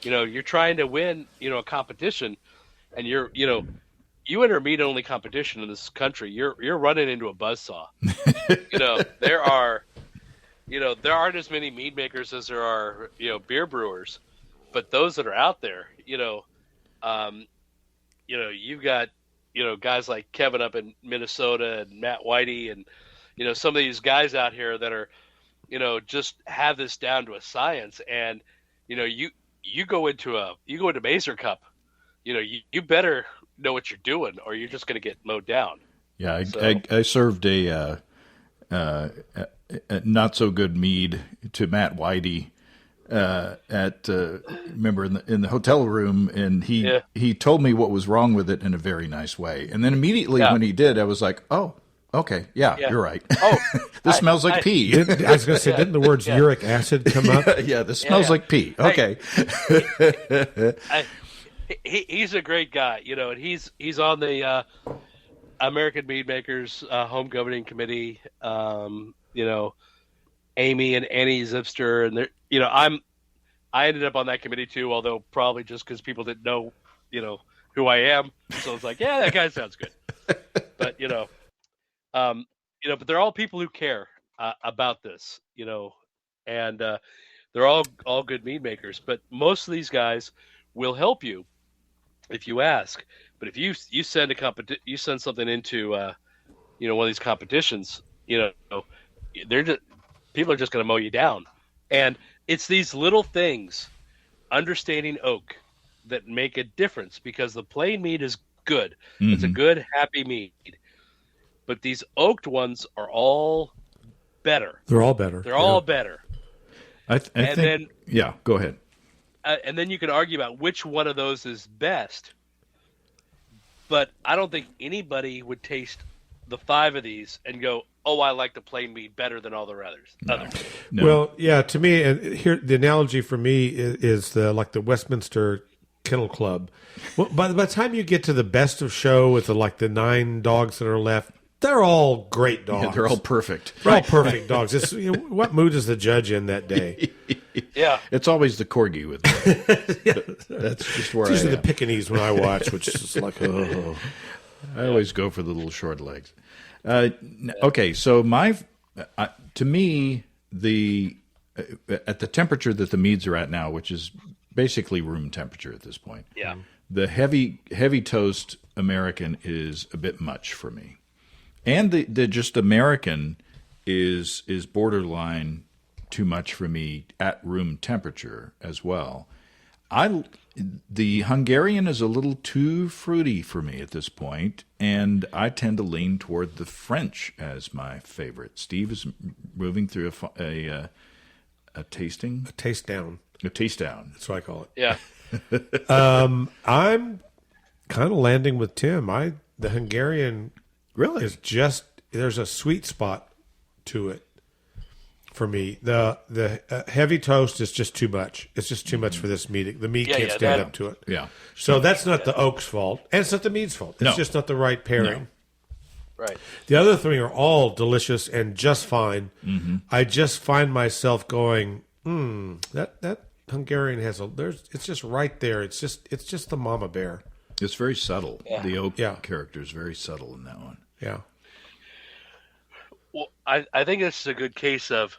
You're trying to win, a competition, and you enter a meat-only competition in this country, you're running into a buzzsaw. There aren't as many mead makers as there are, beer brewers, but those that are out there, you've got, guys like Kevin up in Minnesota and Matt Whitey and, some of these guys out here that are, just have this down to a science. And, you go into Mazer Cup, you better know what you're doing, or you're just going to get mowed down. Yeah, I served a not so good mead to Matt Whitey remember in the hotel room, and he told me what was wrong with it in a very nice way. And then immediately when he did, I was like, oh, okay, yeah. You're right. Oh, this smells like pee. I was going to say, didn't the words uric acid come up? Yeah, this smells like pee. Okay. He's a great guy, and he's on the American Mead Makers Home Governing Committee. Amy and Annie Zipster, and I ended up on that committee too, although probably just because people didn't know, who I am. So it's like, yeah, that guy sounds good. But but they're all people who care about this, and they're all good mead makers. But most of these guys will help you if you ask. But if you send you send something into one of these competitions, people are just going to mow you down. And it's these little things, understanding oak, that make a difference, because the plain mead is good. Mm-hmm. It's a good, happy mead. But these oaked ones are all better. They're all better. They're all better. I think, yeah, go ahead. And then you can argue about which one of those is best. But I don't think anybody would taste the 5 of these and go, oh, I like the plain mead better than all the others. No. Well, yeah, to me, and here the analogy for me is the Westminster Kennel Club. Well, by the time you get to the best of show with the 9 dogs that are left, they're all great dogs. Yeah, they're all perfect. They're all perfect dogs. It's, what mood is the judge in that day? Yeah, it's always the corgi with me. Yeah. That's just where it's usually the Pekingese when I watch, which is like, oh. I always go for the little short legs. Okay, so to me, at the temperature that the meads are at now, which is basically room temperature at this point, the heavy toast American is a bit much for me, and the just American is borderline too much for me at room temperature as well. The Hungarian is a little too fruity for me at this point, and I tend to lean toward the French as my favorite. Steve is moving through a tasting. A taste down. A taste down. That's what I call it. Yeah. I'm kind of landing with Tim. The Hungarian really is just, there's a sweet spot to it. For me, the heavy toast is just too much. It's just too much for this meat. The meat can't stand up to it. Yeah. So that's not the oak's fault, and it's not the meat's fault. It's just not the right pairing. No. Right. The other three are all delicious and just fine. Mm-hmm. I just find myself going, that Hungarian has it's just right there. It's just the mama bear. It's very subtle. Yeah. The oak character is very subtle in that one. Yeah. Well, I think this is a good case of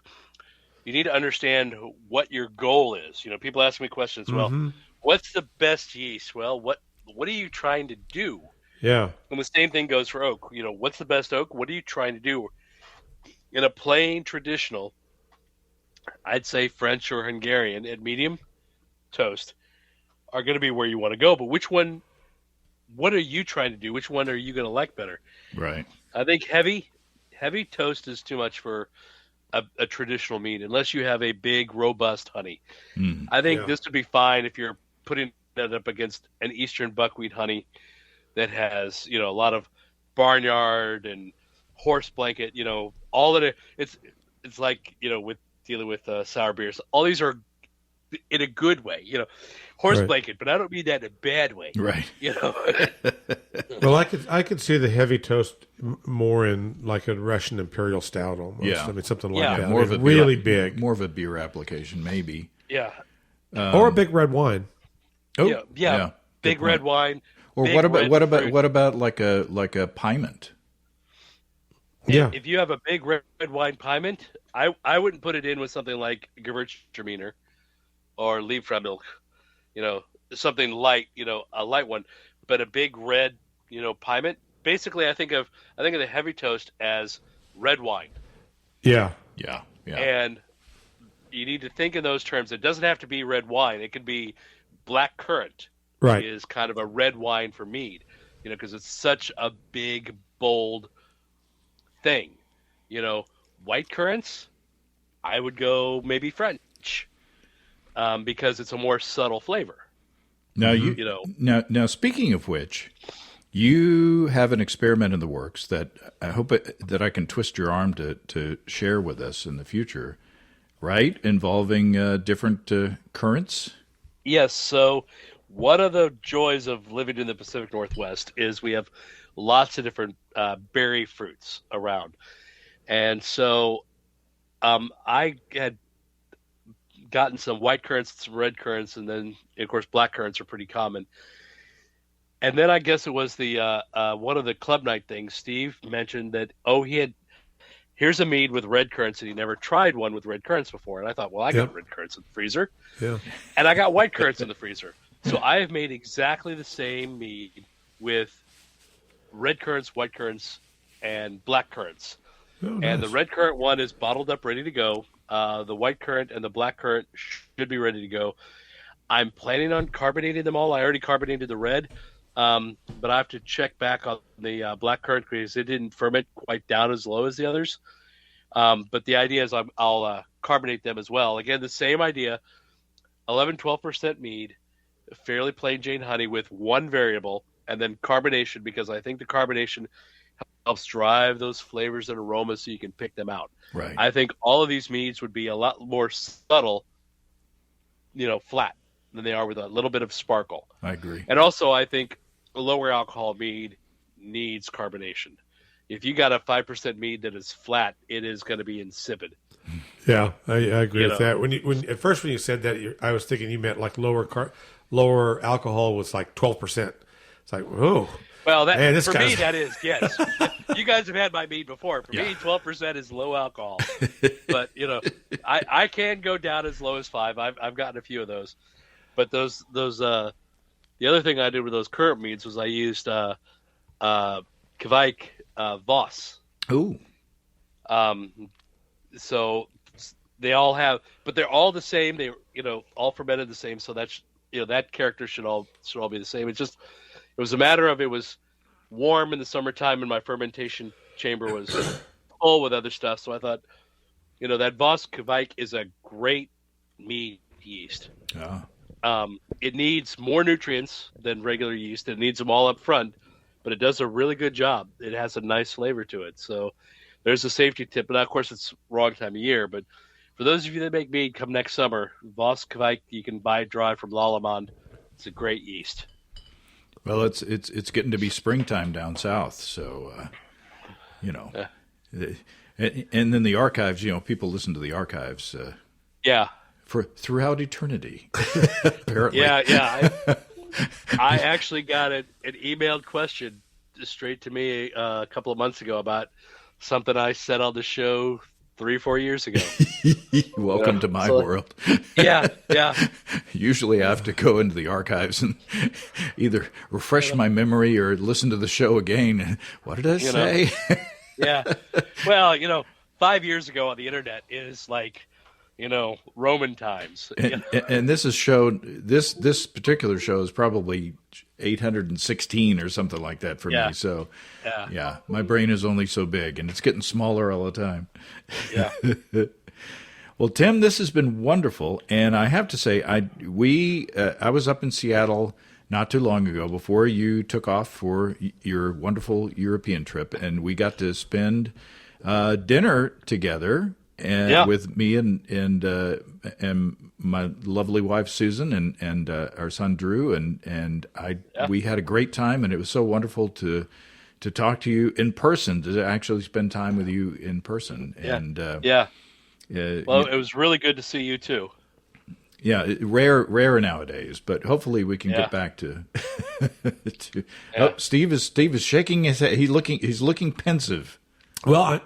you need to understand what your goal is. People ask me questions. Well, what's the best yeast? Well, what are you trying to do? Yeah. And the same thing goes for oak. What's the best oak? What are you trying to do? In a plain traditional, I'd say French or Hungarian at medium toast are going to be where you want to go. But which one? What are you trying to do? Which one are you going to like better? Right. I think heavy toast is too much for a traditional mead unless you have a big, robust honey. I think this would be fine if you're putting that up against an Eastern buckwheat honey that has, a lot of barnyard and horse blanket, all of it. It's like, with dealing with sour beers. All these are in a good way, horse blanket, but I don't mean that in a bad way. Right. Well, I could see the heavy toast more in like a Russian Imperial Stout almost. Yeah. I mean, something like that. More of a really beer, big. More of a beer application, maybe. Yeah. Or a big red wine. Oh, yeah. Big red wine. Or what about like a Piment? Yeah. If you have a big red wine Piment, I wouldn't put it in with something like Gewürztraminer or Liebfraumilch, something light, a light one, but a big red, Piment. Basically, I think of the heavy toast as red wine. Yeah. Yeah. And you need to think in those terms. It doesn't have to be red wine. It could be black currant. Right. Is kind of a red wine for mead, because it's such a big, bold thing. White currants, I would go maybe French, because it's a more subtle flavor. Now now speaking of which, you have an experiment in the works that I hope that I can twist your arm to share with us in the future, right? Involving different currants. Yes. So one of the joys of living in the Pacific Northwest is we have lots of different berry fruits around. And so I had gotten some white currants, some red currants, and then, of course, black currants are pretty common. And then I guess it was the one of the club night things, Steve mentioned that, here's a mead with red currants, and he never tried one with red currants before. And I thought, well, I got red currants in the freezer. Yeah. And I got white currants in the freezer. So I have made exactly the same mead with red currants, white currants, and black currants. Oh, nice. And the red currant one is bottled up, ready to go. The white currant and the black currant should be ready to go. I'm planning on carbonating them all. I already carbonated the red, but I have to check back on the black currant because it didn't ferment quite down as low as the others. But the idea is I'll carbonate them as well. Again, the same idea, 11-12% mead, fairly plain Jane honey with one variable, and then carbonation, because I think the carbonation helps drive those flavors and aromas so you can pick them out. Right. I think all of these meads would be a lot more subtle, flat than they are with a little bit of sparkle. I agree. And also, I think a lower alcohol mead needs carbonation. If you got a 5% mead that is flat, it is going to be insipid. Yeah, I agree with that. When at first when you said that, I was thinking you meant like lower alcohol was like 12%. It's like, whoa. Well, Man, this for guy's- me, that is, yes. You guys have had my mead before. For me, 12% is low alcohol. But, I can go down as low as 5. I've gotten a few of those. But those the other thing I did with those currant meads was I used Kvike Voss. Ooh. So they all have, but they're all the same. They, all fermented the same. So that's, that character should all be the same. It was a matter of, it was warm in the summertime and my fermentation chamber was full with other stuff. So I thought, that Voss Kvike is a great mead yeast. Yeah. It needs more nutrients than regular yeast. It needs them all up front, but it does a really good job. It has a nice flavor to it. So there's a safety tip. But of course, it's wrong time of year. But for those of you that make mead, come next summer, Voss Kvike, you can buy dry from Lallemand. It's a great yeast. Well, it's getting to be springtime down south, so and then the archives. People listen to the archives. Yeah. for throughout eternity. Apparently. Yeah. I actually got an emailed question straight to me a couple of months ago about something I said on the show 3-4 years ago. Welcome to my world. Yeah. Usually I have to go into the archives and either refresh my memory or listen to the show again. What did I say? Yeah. Well, 5 years ago on the internet is like, Roman times. And this is this particular show is probably 816 or something like that for me. So, yeah, my brain is only so big, and it's getting smaller all the time. Yeah. Well, Tim, this has been wonderful, and I have to say, I was up in Seattle not too long ago before you took off for your wonderful European trip, and we got to spend dinner together. And with me and my lovely wife Susan and our son Drew and we had a great time, and it was so wonderful to talk to you in person, to actually spend time with you in person. And well, it was really good to see you too. Yeah, rare nowadays, but hopefully we can get back to. Oh, Steve is shaking his head. He's looking pensive. Well,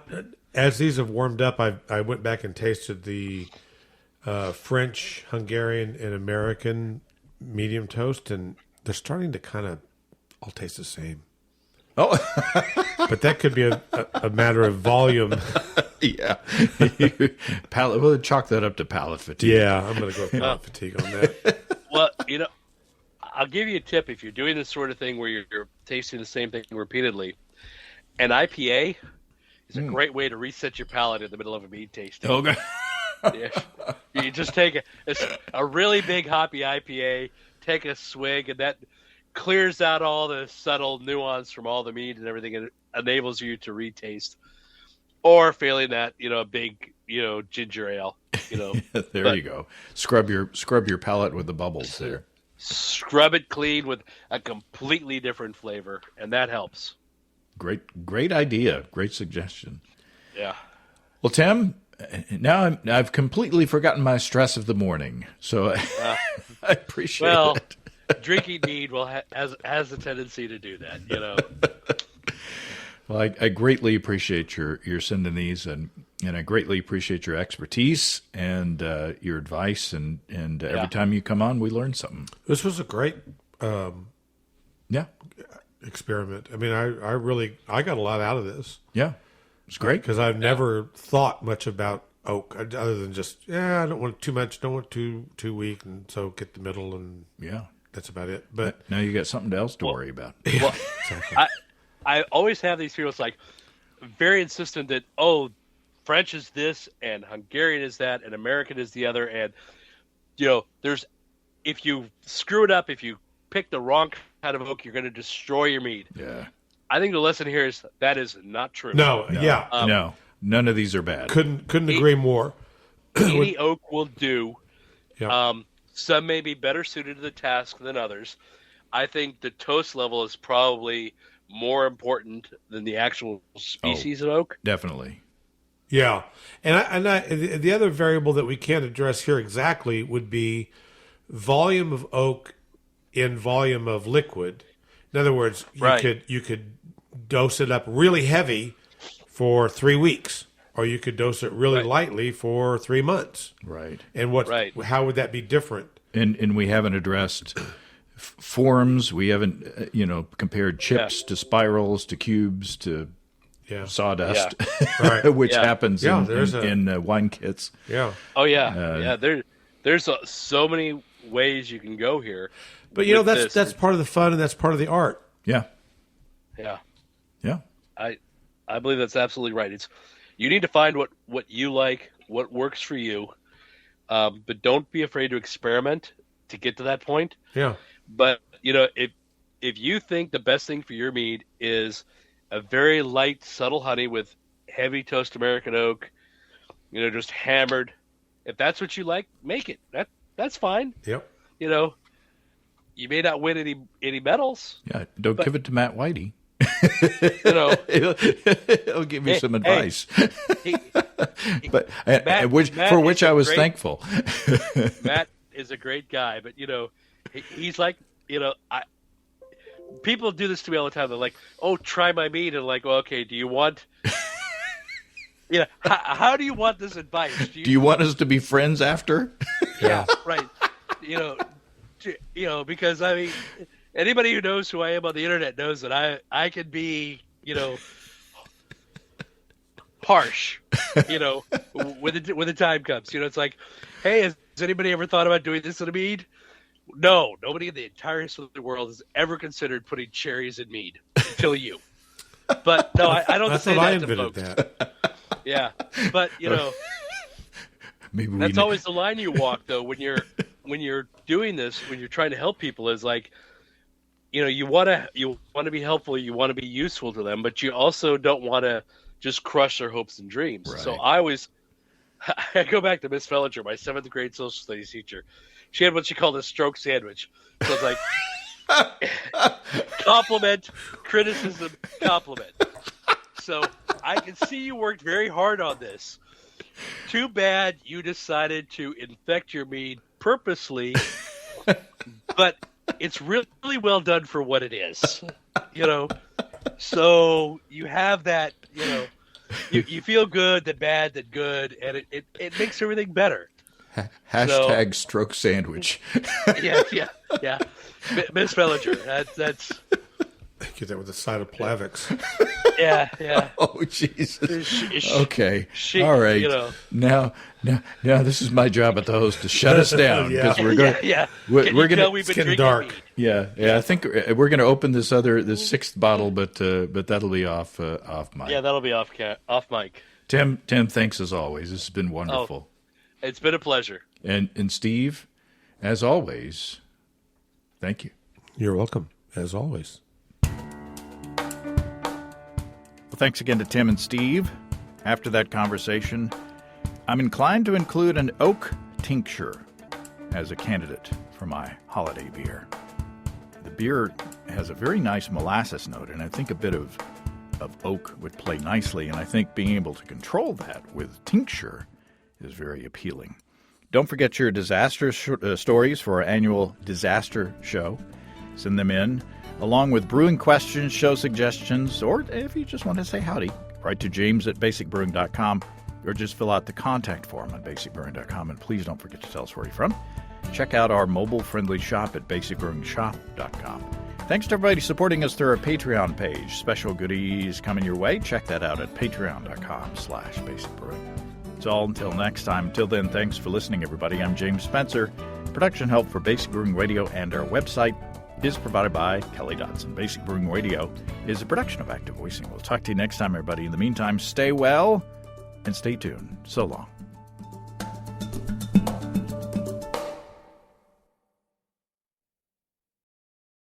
as these have warmed up, I went back and tasted the French, Hungarian, and American medium toast, and they're starting to kind of all taste the same. Oh, but that could be a matter of volume. Yeah, we'll chalk that up to palate fatigue. Yeah, I'm going to go with palate fatigue on that. Well, I'll give you a tip if you're doing this sort of thing where you're tasting the same thing repeatedly. An IPA is a great way to reset your palate in the middle of a mead tasting. Okay. Yeah. You just take a really big hoppy IPA, take a swig, and that clears out all the subtle nuance from all the mead and everything, and it enables you to retaste. Or failing that, a big, ginger ale. There you go. Scrub your palate with the bubbles there. Scrub it clean with a completely different flavor, and that helps. Great idea. Great suggestion. Yeah. Well, Tim, now I've completely forgotten my stress of the morning, so I appreciate it. Drinking mead has a tendency to do that, Well, I greatly appreciate your sending these, and I greatly appreciate your expertise and your advice, and every time you come on, we learn something. This was a great experiment. I mean, I got a lot out of this. Yeah, it's great because I've never thought much about oak other than just I don't want too much, don't want too weak, and so get the middle, and that's about it. But now you got something else to worry about. Well, exactly. I always have these people. It's like very insistent that French is this and Hungarian is that and American is the other, and there's if you screw it up, if you pick the wrong kind of oak, you're going to destroy your mead. Yeah, I think the lesson here is that is not true. No. None of these are bad. Couldn't agree more. Any oak will do. Yeah. Some may be better suited to the task than others. I think the toast level is probably more important than the actual species of oak. Definitely. Yeah, and the other variable that we can't address here exactly would be volume of oak in volume of liquid. In other words, you could dose it up really heavy for 3 weeks, or you could dose it really lightly for 3 months. Right. And how would that be different? And we haven't addressed forms. We haven't compared chips to spirals to cubes to sawdust, which happens in wine kits. Yeah. Oh yeah, There's so many ways you can go here. But that's part of the fun, and that's part of the art. Yeah. Yeah. Yeah. I believe that's absolutely right. You need to find what you like, what works for you, but don't be afraid to experiment to get to that point. Yeah. But if you think the best thing for your mead is a very light, subtle honey with heavy toast American oak, just hammered, if that's what you like, make it. That's fine. Yep. You may not win any medals. Yeah. Don't give it to Matt Whitey. You know, He'll give you some advice. But Matt for which I was thankful. Matt is a great guy, but you know, he's like, you know, people do this to me all the time. They're like, "Oh, try my meat," and like, well, "Okay, do you want?" You know, how do you want this advice? Do you want us to be friends after? Yeah, right. You know, because I mean, anybody who knows who I am on the internet knows that I can be, you know, harsh, you know, when the time comes. You know, it's like, hey, has anybody ever thought about doing this in a mead? No, nobody in the entire history of the world has ever considered putting cherries in mead until you. But no, I don't say that to folks. That. Yeah, but you know, that's always the line you walk, though, when you're doing this, when you're trying to help people, is like, you know, you want to be helpful, you want to be useful to them, but you also don't want to just crush their hopes and dreams. Right. So I go back to Miss Fellinger, my 7th grade social studies teacher. She had what she called a stroke sandwich. So it's like compliment, criticism, compliment. So I can see you worked very hard on this. Too bad you decided to infect your mead purposely, but it's really well done for what it is, you know. So you have that, you know, you feel good, then bad, then good, and it makes everything better. Hashtag stroke sandwich. Yeah. Miss Fellinger, that's. Get that with a side of Plavix. Yeah. Oh, Jesus. Okay. All right. You know. Now, this is my job at the host to shut us down because we're going. Yeah. We're going to. It's getting dark. Mead? Yeah. I think we're going to open this 6th bottle, but that'll be off mic. Yeah, that'll be off mic. Tim, thanks as always. This has been wonderful. Oh, it's been a pleasure. And Steve, as always, thank you. You're welcome, as always. Well, thanks again to Tim and Steve. After that conversation, I'm inclined to include an oak tincture as a candidate for my holiday beer. The beer has a very nice molasses note, and I think a bit of oak would play nicely, and I think being able to control that with tincture is very appealing. Don't forget your disaster stories for our annual disaster show. Send them in, along with brewing questions, show suggestions, or if you just want to say howdy, write to james@basicbrewing.com or just fill out the contact form on basicbrewing.com. And please don't forget to tell us where you're from. Check out our mobile-friendly shop at basicbrewingshop.com. Thanks to everybody supporting us through our Patreon page. Special goodies coming your way. Check that out at patreon.com/basicbrewing. That's all until next time. Until then, thanks for listening, everybody. I'm James Spencer. Production help for Basic Brewing Radio and our website is provided by Kelly Dodson. Basic Brewing Radio is a production of Active Voicing. We'll talk to you next time, everybody. In the meantime, stay well and stay tuned. So long.